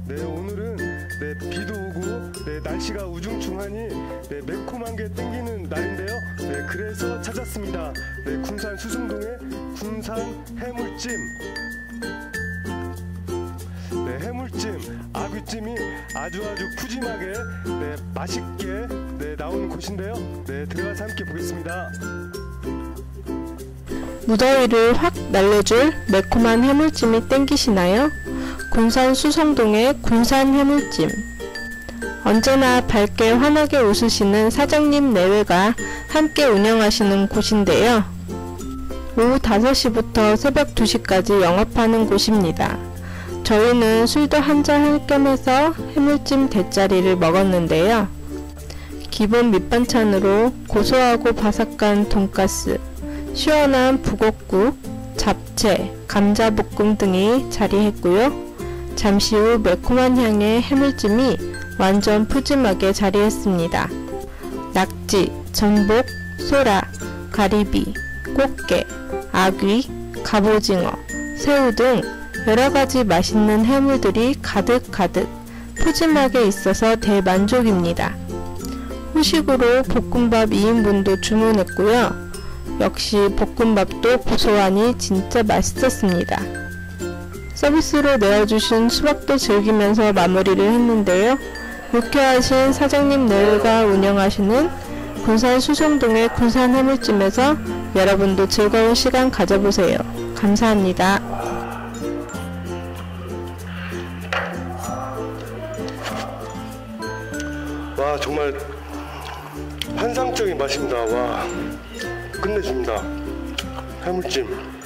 네, 오늘은 비도 오고 날씨가 우중충하니 매콤한 게 땡기는 날인데요. 그래서 찾았습니다. 군산 수성동의 군산 해물찜. 해물찜, 아귀찜이 아주 푸짐하게 맛있게 나오는 곳인데요. 들어가서 함께 보겠습니다. 무더위를 확 날려줄 매콤한 해물찜이 땡기시나요? 군산 수성동의 군산 해물찜. 언제나 밝게 환하게 웃으시는 사장님 내외가 함께 운영하시는 곳인데요. 오후 5시부터 새벽 2시까지 영업하는 곳입니다. 저희는 술도 한잔 할 겸 해서 해물찜 대짜리를 먹었는데요. 기본 밑반찬으로 고소하고 바삭한 돈가스, 시원한 북엇국, 잡채, 감자볶음 등이 자리했고요. 잠시 후 매콤한 향의 해물찜이 완전 푸짐하게 자리했습니다. 낙지, 전복, 소라, 가리비, 꽃게, 아귀, 갑오징어, 새우 등 여러가지 맛있는 해물들이 가득가득 푸짐하게 있어서 대만족입니다. 후식으로 볶음밥 2인분도 주문했고요. 역시 볶음밥도 고소하니 진짜 맛있었습니다. 서비스로 내어주신 수박도 즐기면서 마무리를 했는데요. 유쾌하신 사장님 내외가 운영하시는 군산 수성동의 군산 해물찜에서 여러분도 즐거운 시간 가져보세요. 감사합니다. 와, 정말 환상적인 맛입니다. 와, 끝내줍니다. 해물찜.